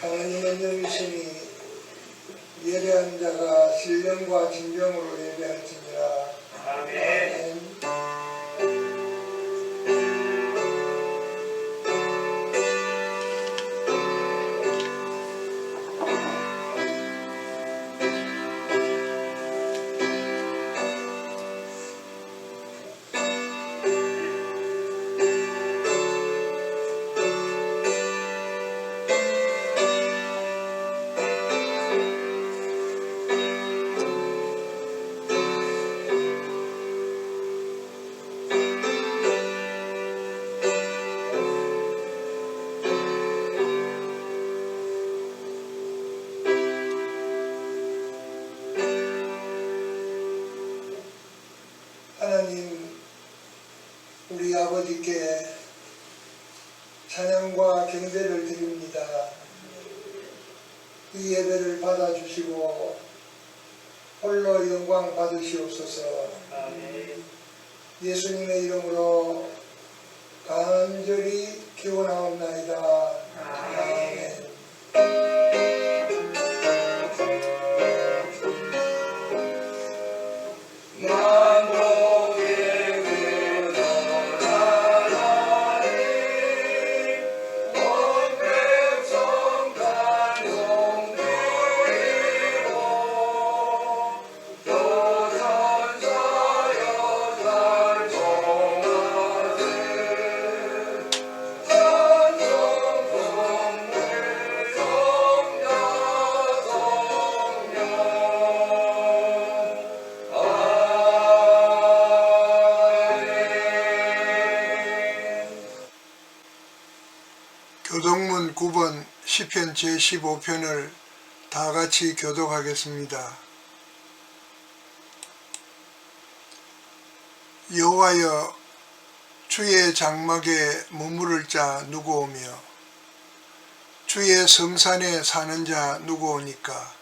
하나님은 영이시니 예배하는 자가 신령과 진정으로 예배할지니라. 아멘. 하나님, 우리 아버지께 찬양과 경배를 드립니다. 이 예배를 받아주시고 홀로 영광 받으시옵소서. 아멘. 예수님의 이름으로 간절히 기원하옵나이다. 아멘. 교독문 9번 시편 제15편을 다같이 교독하겠습니다. 여호와여, 주의 장막에 머무를 자 누구오며 주의 성산에 사는 자 누구오니까.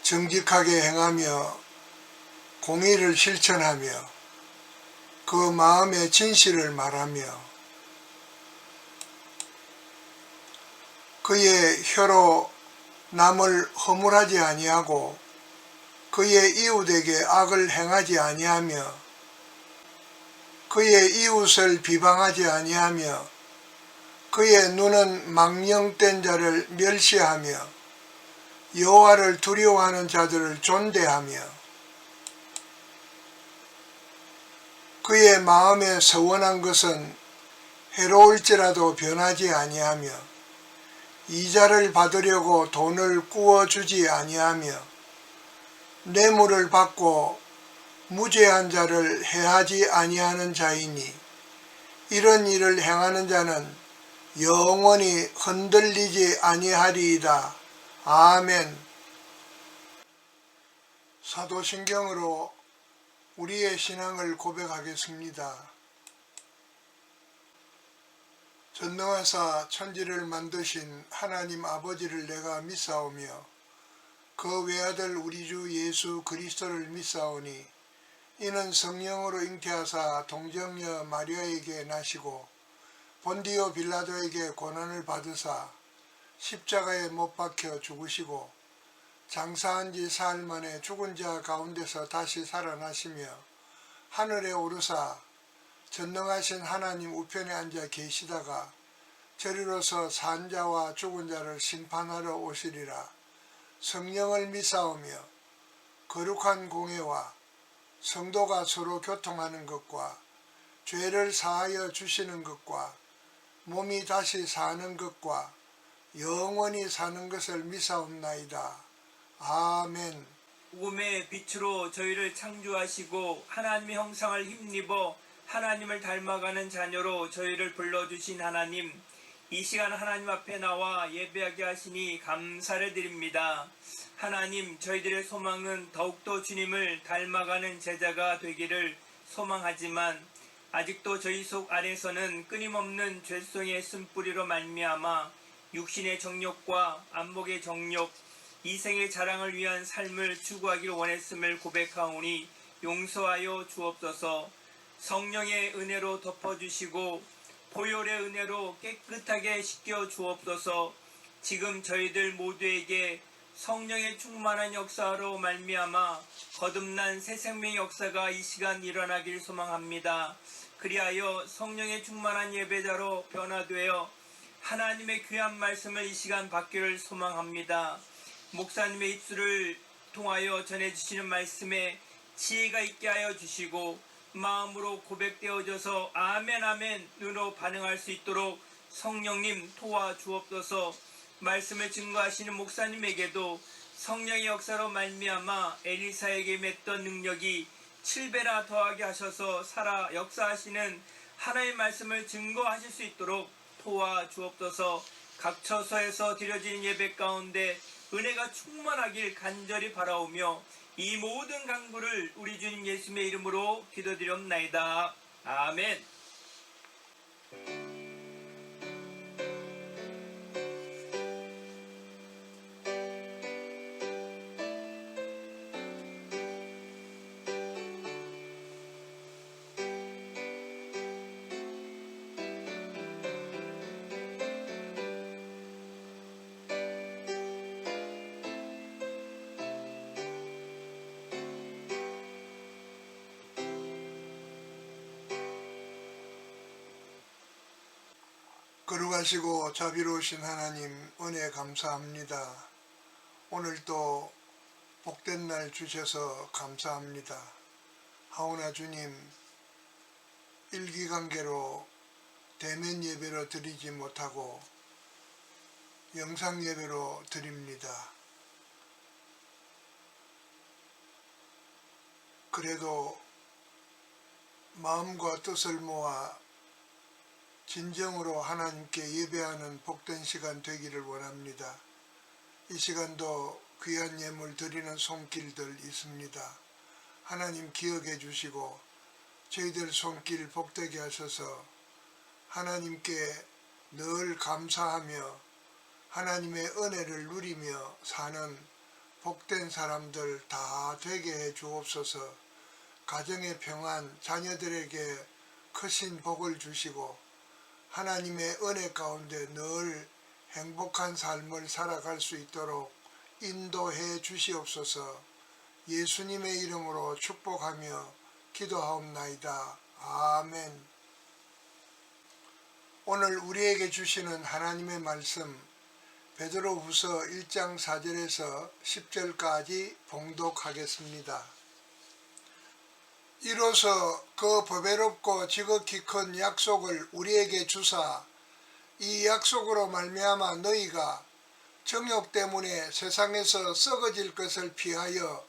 정직하게 행하며 공의를 실천하며 그 마음의 진실을 말하며 그의 혀로 남을 허물하지 아니하고 그의 이웃에게 악을 행하지 아니하며 그의 이웃을 비방하지 아니하며 그의 눈은 망령된 자를 멸시하며 여호와를 두려워하는 자들을 존대하며 그의 마음에 서원한 것은 해로울지라도 변하지 아니하며 이자를 받으려고 돈을 꾸어주지 아니하며 뇌물을 받고 무죄한 자를 해하지 아니하는 자이니 이런 일을 행하는 자는 영원히 흔들리지 아니하리이다. 아멘. 사도신경으로 우리의 신앙을 고백하겠습니다. 전능하사 천지를 만드신 하나님 아버지를 내가 믿사오며 그 외아들 우리 주 예수 그리스도를 믿사오니 이는 성령으로 잉태하사 동정녀 마리아에게 나시고 본디오 빌라도에게 고난을 받으사 십자가에 못 박혀 죽으시고 장사한 지 사흘 만에 죽은 자 가운데서 다시 살아나시며 하늘에 오르사 전능하신 하나님 우편에 앉아 계시다가 저리로서 산 자와 죽은 자를 심판하러 오시리라. 성령을 믿사오며 거룩한 공회와 성도가 서로 교통하는 것과 죄를 사하여 주시는 것과 몸이 다시 사는 것과 영원히 사는 것을 믿사옵나이다. 아멘. 복음의 빛으로 저희를 창조하시고 하나님의 형상을 힘입어 하나님을 닮아가는 자녀로 저희를 불러주신 하나님, 이 시간 하나님 앞에 나와 예배하게 하시니 감사를 드립니다. 하나님, 저희들의 소망은 더욱더 주님을 닮아가는 제자가 되기를 소망하지만 아직도 저희 속 안에서는 끊임없는 죄성의 쓴뿌리로 말미암아 육신의 정욕과 안목의 정욕, 이생의 자랑을 위한 삶을 추구하기를 원했음을 고백하오니 용서하여 주옵소서. 성령의 은혜로 덮어주시고 보혈의 은혜로 깨끗하게 씻겨 주옵소서. 지금 저희들 모두에게 성령의 충만한 역사로 말미암아 거듭난 새 생명의 역사가 이 시간 일어나길 소망합니다. 그리하여 성령의 충만한 예배자로 변화되어 하나님의 귀한 말씀을 이 시간 받기를 소망합니다. 목사님의 입술을 통하여 전해주시는 말씀에 지혜가 있게 하여 주시고 마음으로 고백되어져서 아멘 아멘 으로 반응할 수 있도록 성령님 도와주옵소서. 말씀을 증거하시는 목사님에게도 성령의 역사로 말미암아 엘리사에게 맺던 능력이 7배나 더하게 하셔서 살아 역사하시는 하나님의 말씀을 증거하실 수 있도록 도와주옵소서. 각 처소에서 드려진 예배 가운데 은혜가 충만하길 간절히 바라오며 이 모든 간구를 우리 주님 예수님의 이름으로 기도드리옵나이다. 아멘. 거룩하시고 자비로우신 하나님 은혜 감사합니다. 오늘도 복된 날 주셔서 감사합니다. 하오나 주님, 일기관계로 대면 예배로 드리지 못하고 영상 예배로 드립니다. 그래도 마음과 뜻을 모아 진정으로 하나님께 예배하는 복된 시간 되기를 원합니다. 이 시간도 귀한 예물 드리는 손길들 있습니다. 하나님 기억해 주시고 저희들 손길 복되게 하셔서 하나님께 늘 감사하며 하나님의 은혜를 누리며 사는 복된 사람들 다 되게 해 주옵소서. 가정의 평안, 자녀들에게 크신 복을 주시고 하나님의 은혜 가운데 늘 행복한 삶을 살아갈 수 있도록 인도해 주시옵소서. 예수님의 이름으로 축복하며 기도하옵나이다. 아멘. 오늘 우리에게 주시는 하나님의 말씀 베드로후서 1장 4절에서 10절까지 봉독하겠습니다. 이로써 그 보배롭고 지극히 큰 약속을 우리에게 주사 이 약속으로 말미암아 너희가 정욕 때문에 세상에서 썩어질 것을 피하여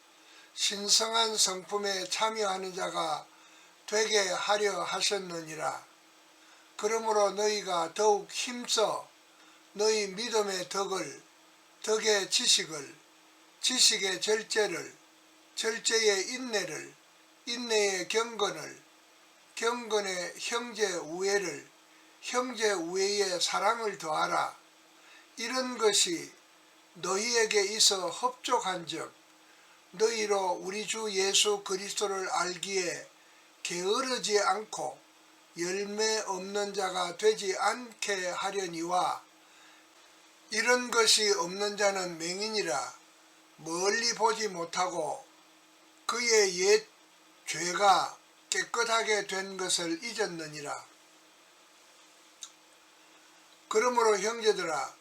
신성한 성품에 참여하는 자가 되게 하려 하셨느니라. 그러므로 너희가 더욱 힘써 너희 믿음의 덕을, 덕의 지식을, 지식의 절제를, 절제의 인내를, 인내의 경건을, 경건의 형제 우애를, 형제 우애의 사랑을 더하라. 이런 것이 너희에게 있어 흡족한즉 너희로 우리 주 예수 그리스도를 알기에 게으르지 않고 열매 없는 자가 되지 않게 하려니와 이런 것이 없는 자는 맹인이라 멀리 보지 못하고 그의 옛 죄가 깨끗하게 된 것을 잊었느니라. 그러므로 형제들아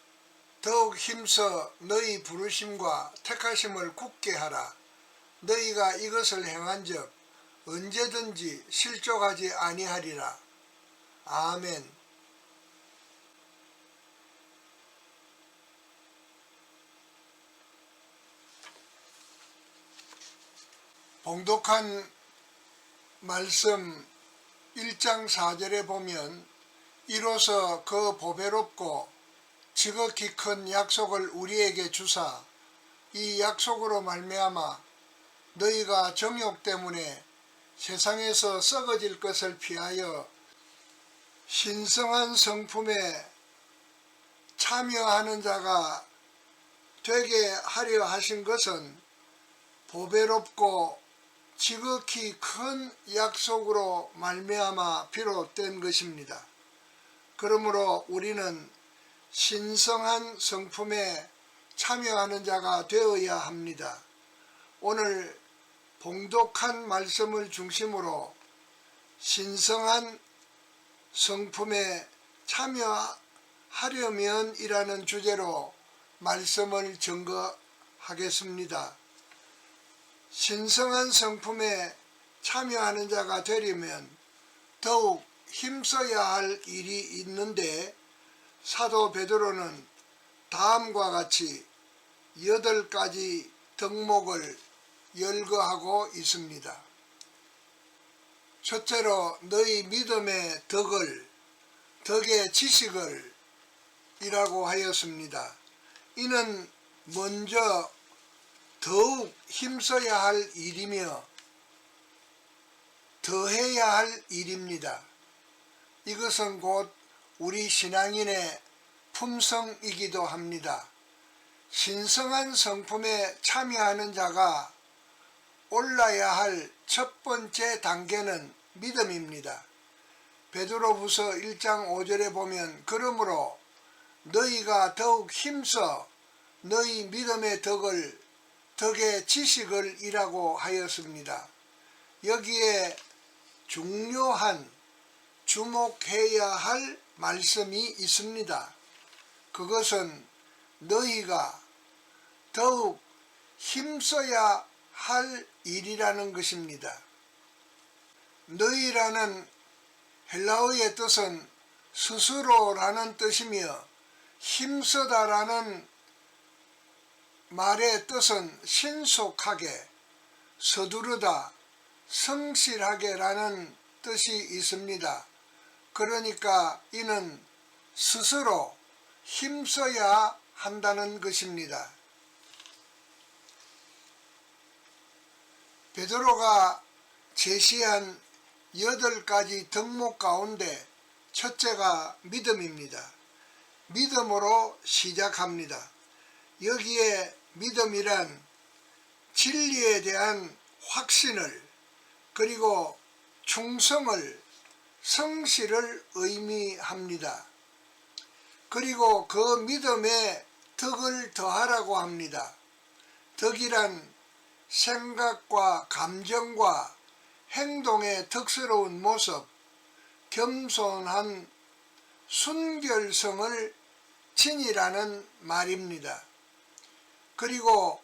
더욱 힘써 너희 부르심과 택하심을 굳게 하라. 너희가 이것을 행한즉 언제든지 실족하지 아니하리라. 아멘. 봉독한 말씀 1장 4절에 보면 이로써 그 보배롭고 지극히 큰 약속을 우리에게 주사 이 약속으로 말미암아 너희가 정욕 때문에 세상에서 썩어질 것을 피하여 신성한 성품에 참여하는 자가 되게 하려 하신 것은 보배롭고 지극히 큰 약속으로 말미암아 비롯된 것입니다. 그러므로 우리는 신성한 성품에 참여하는 자가 되어야 합니다. 오늘 봉독한 말씀을 중심으로 신성한 성품에 참여하려면 이라는 주제로 말씀을 증거하겠습니다. 신성한 성품에 참여하는 자가 되려면 더욱 힘써야 할 일이 있는데 사도 베드로는 다음과 같이 8가지 덕목을 열거하고 있습니다. 첫째로 너희 믿음의 덕의 지식을 이라고 하였습니다. 이는 먼저 더욱 힘써야 할 일이며 더해야 할 일입니다. 이것은 곧 우리 신앙인의 품성이기도 합니다. 신성한 성품에 참여하는 자가 올라야 할 첫 번째 단계는 믿음입니다. 베드로후서 1장 5절에 보면 그러므로 너희가 더욱 힘써 너희 믿음의 덕의 지식을 이라고 하였습니다. 여기에 중요한 주목해야 할 말씀이 있습니다. 그것은 너희가 더욱 힘써야 할 일이라는 것입니다. 너희라는 헬라어의 뜻은 스스로라는 뜻이며 힘쓰다라는 말의 뜻은 신속하게, 서두르다, 성실하게라는 뜻이 있습니다. 그러니까 이는 스스로 힘써야 한다는 것입니다. 베드로가 제시한 8가지 덕목 가운데 첫째가 믿음입니다. 믿음으로 시작합니다. 여기에 믿음이란 진리에 대한 확신을 그리고 충성을 성실을 의미합니다. 그리고 그 믿음에 덕을 더하라고 합니다. 덕이란 생각과 감정과 행동의 덕스러운 모습, 겸손한 순결성을 지니라는 말입니다. 그리고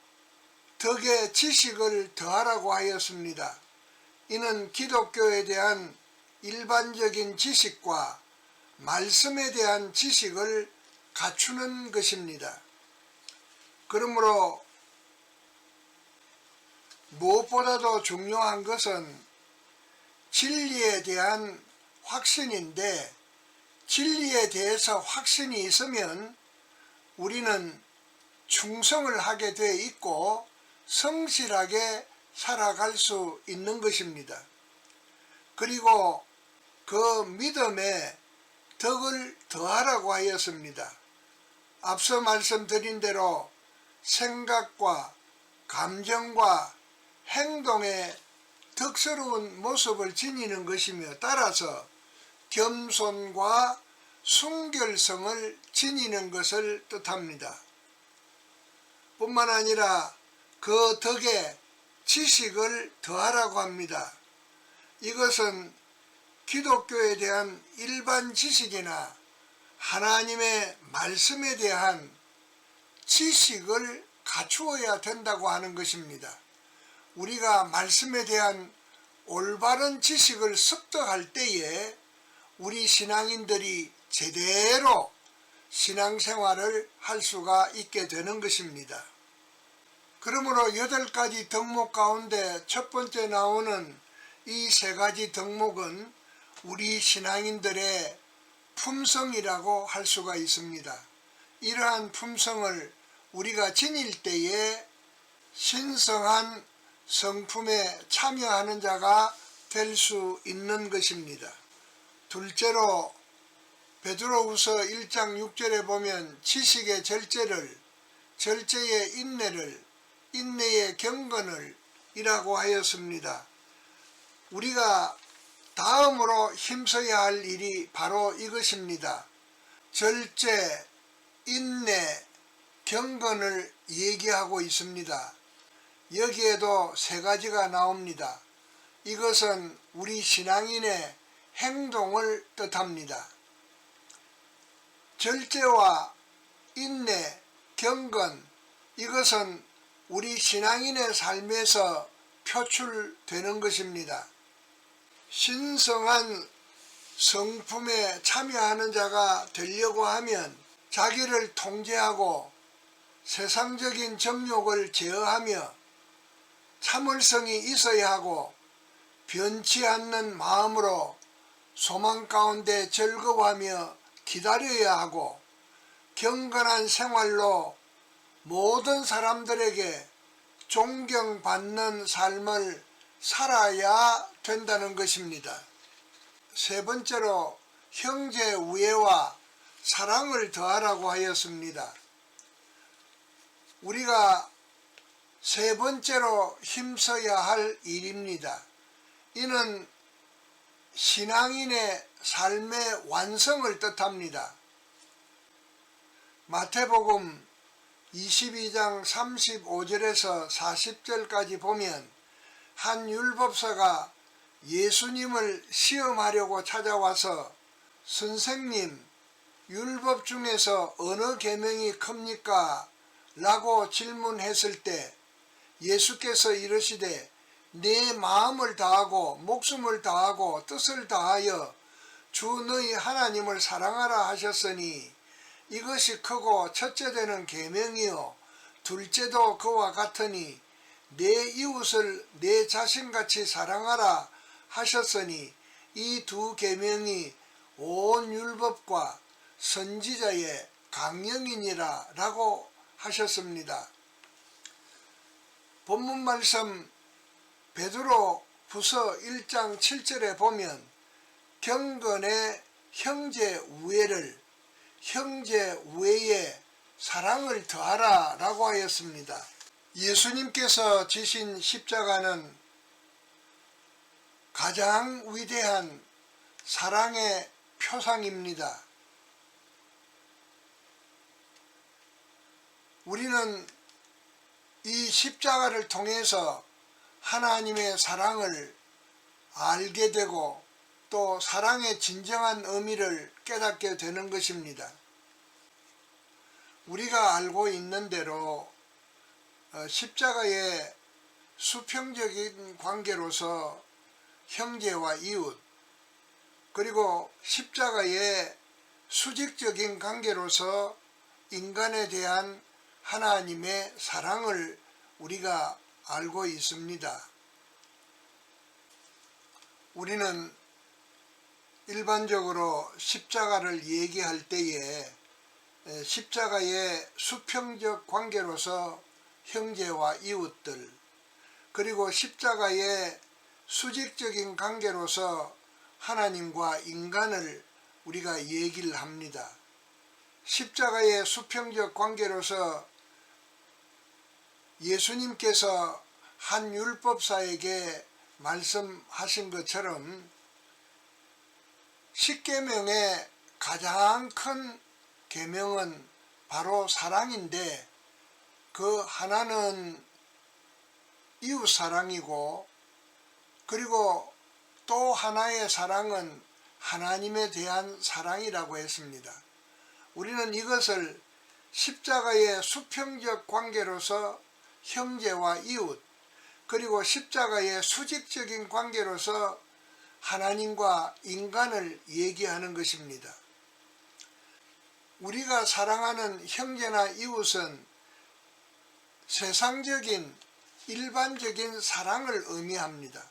덕의 지식을 더하라고 하였습니다. 이는 기독교에 대한 일반적인 지식과 말씀에 대한 지식을 갖추는 것입니다. 그러므로 무엇보다도 중요한 것은 진리에 대한 확신인데 진리에 대해서 확신이 있으면 우리는 충성을 하게 돼 있고 성실하게 살아갈 수 있는 것입니다. 그리고 그 믿음에 덕을 더하라고 하였습니다. 앞서 말씀드린 대로 생각과 감정과 행동의 덕스러운 모습을 지니는 것이며 따라서 겸손과 순결성을 지니는 것을 뜻합니다. 뿐만 아니라 그 덕에 지식을 더하라고 합니다. 이것은 기독교에 대한 일반 지식이나 하나님의 말씀에 대한 지식을 갖추어야 된다고 하는 것입니다. 우리가 말씀에 대한 올바른 지식을 습득할 때에 우리 신앙인들이 제대로 신앙생활을 할 수가 있게 되는 것입니다. 그러므로 8가지 덕목 가운데 첫 번째 나오는 이 3가지 덕목은 우리 신앙인들의 품성이라고 할 수가 있습니다. 이러한 품성을 우리가 지닐 때에 신성한 성품에 참여하는 자가 될 수 있는 것입니다. 둘째로 베드로후서 1장 6절에 보면 지식의 절제를, 절제의 인내를, 인내의 경건을 이라고 하였습니다. 우리가 다음으로 힘써야 할 일이 바로 이것입니다. 절제, 인내, 경건을 얘기하고 있습니다. 여기에도 세 가지가 나옵니다. 이것은 우리 신앙인의 행동을 뜻합니다. 절제와 인내, 경건, 이것은 우리 신앙인의 삶에서 표출되는 것입니다. 신성한 성품에 참여하는 자가 되려고 하면 자기를 통제하고 세상적인 정욕을 제어하며 참을성이 있어야 하고 변치 않는 마음으로 소망 가운데 즐거워하며 기다려야 하고 경건한 생활로 모든 사람들에게 존경받는 삶을 살아야 된다는 것입니다. 세 번째로 형제 우애와 사랑을 더하라고 하였습니다. 우리가 세 번째로 힘써야 할 일입니다. 이는 신앙인의 삶의 완성을 뜻합니다. 마태복음 22장 35절에서 40절까지 보면 한 율법사가 예수님을 시험하려고 찾아와서 선생님, 율법 중에서 어느 계명이 큽니까? 라고 질문했을 때 예수께서 이르시되 내 마음을 다하고 목숨을 다하고 뜻을 다하여 주 너희 하나님을 사랑하라 하셨으니 이것이 크고 첫째 되는 계명이요 둘째도 그와 같으니 내 이웃을 내 자신같이 사랑하라 하셨으니 이 두 계명이 온 율법과 선지자의 강령이니라 라고 하셨습니다. 본문 말씀 베드로 후서 1장 7절에 보면 경건의 형제 우애를 형제 우애에 사랑을 더하라 라고 하였습니다. 예수님께서 지신 십자가는 가장 위대한 사랑의 표상입니다. 우리는 이 십자가를 통해서 하나님의 사랑을 알게 되고 또 사랑의 진정한 의미를 깨닫게 되는 것입니다. 우리가 알고 있는 대로 십자가의 수평적인 관계로서 형제와 이웃, 그리고 십자가의 수직적인 관계로서 인간에 대한 하나님의 사랑을 우리가 알고 있습니다. 우리는 일반적으로 십자가를 얘기할 때에 십자가의 수평적 관계로서 형제와 이웃들, 그리고 십자가의 수직적인 관계로서 하나님과 인간을 우리가 얘기를 합니다. 십자가의 수평적 관계로서 예수님께서 한 율법사에게 말씀하신 것처럼 십계명의 가장 큰 계명은 바로 사랑인데 그 하나는 이웃 사랑이고 그리고 또 하나의 사랑은 하나님에 대한 사랑이라고 했습니다. 우리는 이것을 십자가의 수평적 관계로서 형제와 이웃, 그리고 십자가의 수직적인 관계로서 하나님과 인간을 얘기하는 것입니다. 우리가 사랑하는 형제나 이웃은 세상적인 일반적인 사랑을 의미합니다.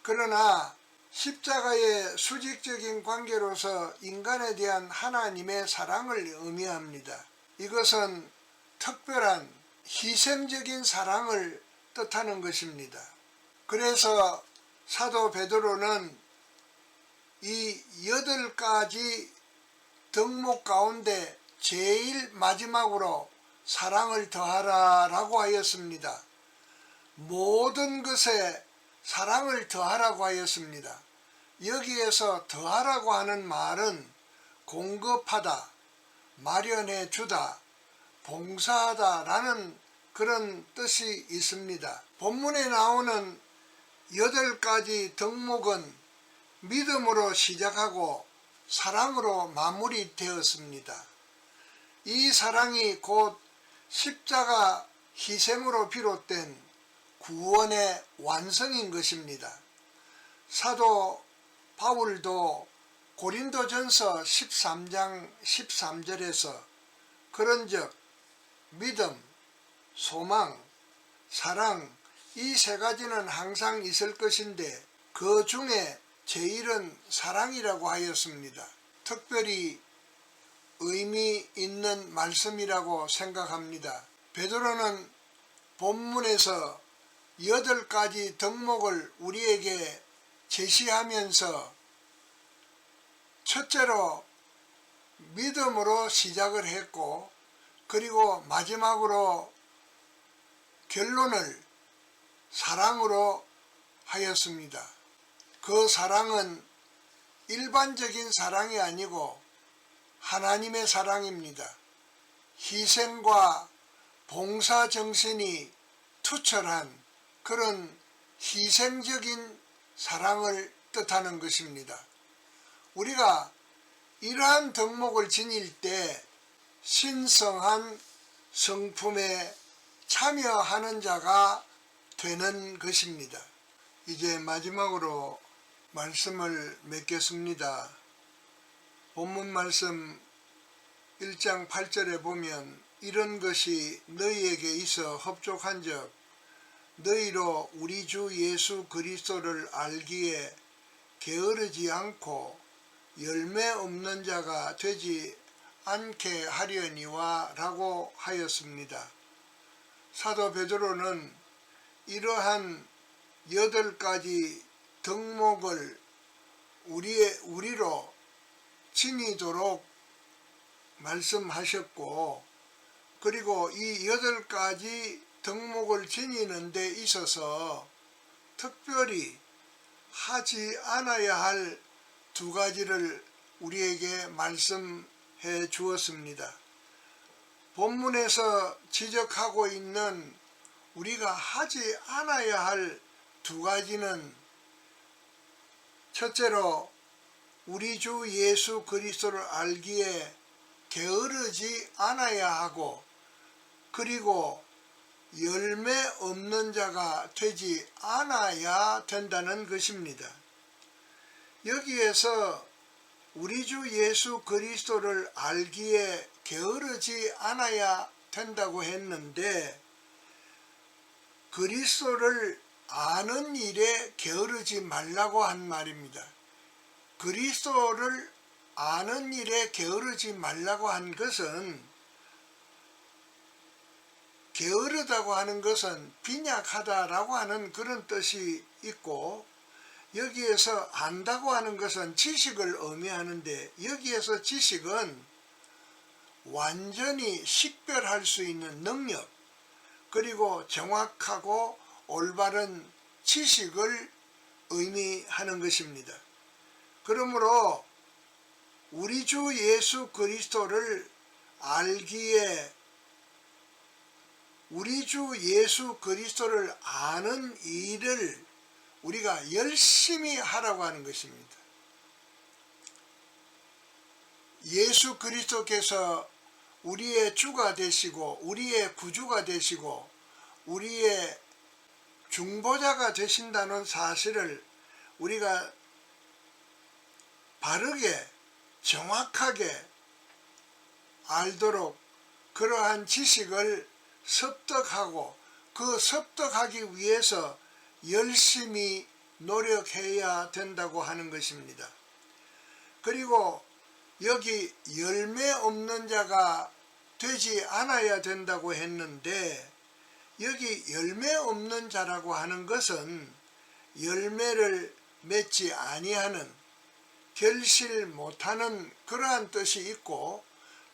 그러나 십자가의 수직적인 관계로서 인간에 대한 하나님의 사랑을 의미합니다. 이것은 특별한 희생적인 사랑을 뜻하는 것입니다. 그래서 사도 베드로는 이 8가지 덕목 가운데 제일 마지막으로 사랑을 더하라 라고 하였습니다. 모든 것에 사랑을 더하라고 하였습니다. 여기에서 더하라고 하는 말은 공급하다, 마련해 주다, 봉사하다라는 그런 뜻이 있습니다. 본문에 나오는 8가지 덕목은 믿음으로 시작하고 사랑으로 마무리되었습니다. 이 사랑이 곧 십자가 희생으로 비롯된 구원의 완성인 것입니다. 사도 바울도 고린도전서 13장 13절에서 그런즉 믿음, 소망, 사랑 이 3가지는 항상 있을 것인데 그 중에 제일은 사랑이라고 하였습니다. 특별히 의미 있는 말씀이라고 생각합니다. 베드로는 본문에서 8가지 덕목을 우리에게 제시하면서 첫째로 믿음으로 시작을 했고, 그리고 마지막으로 결론을 사랑으로 하였습니다. 그 사랑은 일반적인 사랑이 아니고 하나님의 사랑입니다. 희생과 봉사 정신이 투철한 그런 희생적인 사랑을 뜻하는 것입니다. 우리가 이러한 덕목을 지닐 때 신성한 성품에 참여하는 자가 되는 것입니다. 이제 마지막으로 말씀을 맺겠습니다. 본문 말씀 1장 8절에 보면 이런 것이 너희에게 있어 흡족한즉 너희로 우리 주 예수 그리스도를 알기에 게으르지 않고 열매 없는 자가 되지 않게 하려니와 라고 하였습니다. 사도 베드로는 이러한 8가지 덕목을 우리로 지니도록 말씀하셨고, 그리고 이 8가지 덕목을 지니는 데 있어서 특별히 하지 않아야 할 2가지를 우리에게 말씀해 주었습니다. 본문에서 지적하고 있는 우리가 하지 않아야 할 2가지는 첫째로 우리 주 예수 그리스도를 알기에 게으르지 않아야 하고, 그리고 열매 없는 자가 되지 않아야 된다는 것입니다. 여기에서 우리 주 예수 그리스도를 알기에 게으르지 않아야 된다고 했는데, 그리스도를 아는 일에 게으르지 말라고 한 말입니다. 그리스도를 아는 일에 게으르지 말라고 한 것은, 게으르다고 하는 것은 빈약하다라고 하는 그런 뜻이 있고, 여기에서 안다고 하는 것은 지식을 의미하는데, 여기에서 지식은 완전히 식별할 수 있는 능력, 그리고 정확하고 올바른 지식을 의미하는 것입니다. 그러므로 우리 주 예수 그리스도를 알기에 우리 주 예수 그리스도를 아는 일을 우리가 열심히 하라고 하는 것입니다. 예수 그리스도께서 우리의 주가 되시고 우리의 구주가 되시고 우리의 중보자가 되신다는 사실을 우리가 바르게 정확하게 알도록 그러한 지식을 습득하고 그 습득하기 위해서 열심히 노력해야 된다고 하는 것입니다. 그리고 여기 열매 없는 자가 되지 않아야 된다고 했는데, 여기 열매 없는 자라고 하는 것은 열매를 맺지 아니하는, 결실 못하는 그러한 뜻이 있고,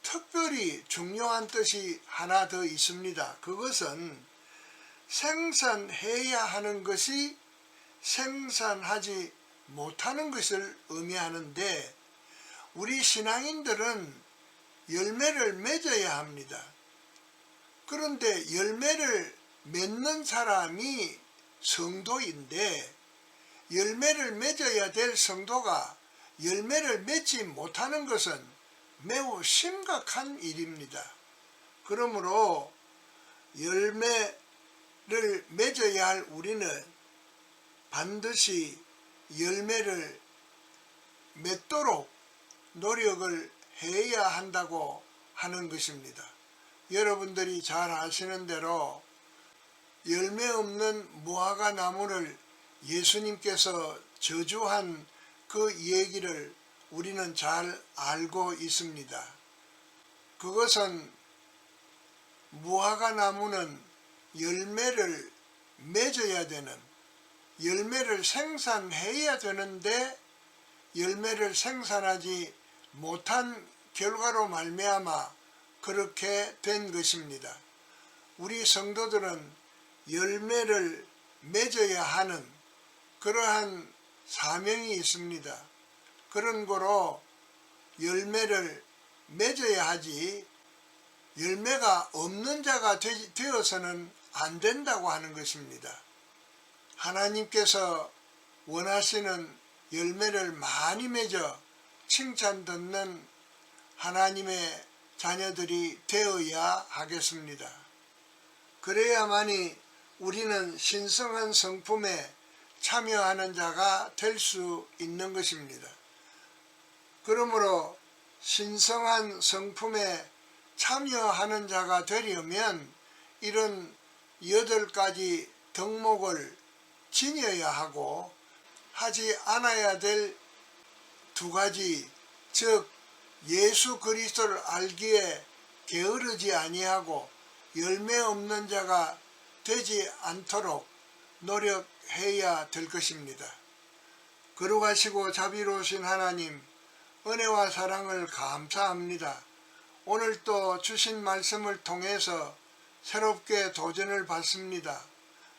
특별히 중요한 뜻이 하나 더 있습니다. 그것은 생산해야 하는 것이 생산하지 못하는 것을 의미하는데, 우리 신앙인들은 열매를 맺어야 합니다. 그런데 열매를 맺는 사람이 성도인데 열매를 맺어야 될 성도가 열매를 맺지 못하는 것은 매우 심각한 일입니다. 그러므로 열매를 맺어야 할 우리는 반드시 열매를 맺도록 노력을 해야 한다고 하는 것입니다. 여러분들이 잘 아시는 대로 열매 없는 무화과 나무를 예수님께서 저주한 그 얘기를 우리는 잘 알고 있습니다. 그것은 무화과 나무는 열매를 맺어야 되는, 열매를 생산해야 되는데 열매를 생산하지 못한 결과로 말미암아 그렇게 된 것입니다. 우리 성도들은 열매를 맺어야 하는 그러한 사명이 있습니다. 그런 거로 열매를 맺어야 하지 열매가 없는 자가 되어서는 안 된다고 하는 것입니다. 하나님께서 원하시는 열매를 많이 맺어 칭찬 듣는 하나님의 자녀들이 되어야 하겠습니다. 그래야만이 우리는 신성한 성품에 참여하는 자가 될 수 있는 것입니다. 그러므로 신성한 성품에 참여하는 자가 되려면 이런 8가지 덕목을 지녀야 하고 하지 않아야 될 2가지, 즉 예수 그리스도를 알기에 게으르지 아니하고 열매 없는 자가 되지 않도록 노력해야 될 것입니다. 거룩하시고 자비로우신 하나님, 은혜와 사랑을 감사합니다. 오늘 또 주신 말씀을 통해서 새롭게 도전을 받습니다.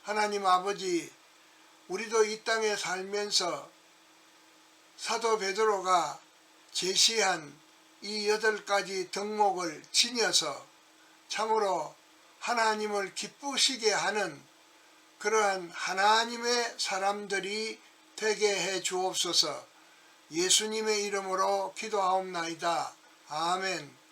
하나님 아버지, 우리도 이 땅에 살면서 사도 베드로가 제시한 이 8가지 덕목을 지녀서 참으로 하나님을 기쁘시게 하는 그러한 하나님의 사람들이 되게 해 주옵소서. 예수님의 이름으로 기도하옵나이다. 아멘.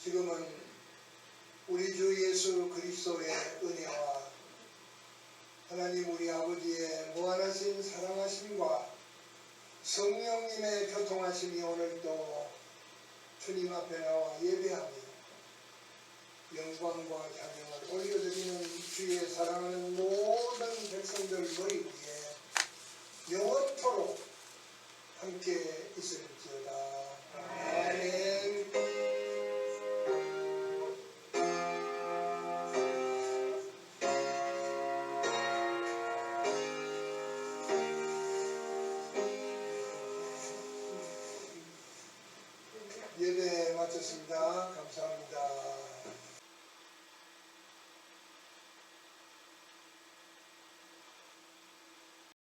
지금은 우리 주 예수 그리스도의 은혜와 하나님 우리 아버지의 무한하신 사랑하심과 성령님의 교통하심이 오늘도 주님 앞에 나와 예배하며 영광과 찬양을 올려드리는 주의 사랑하는 모든 백성들 머리 위에 영원토록 함께 있을지어다. 아멘. 예배 마쳤습니다. 감사합니다.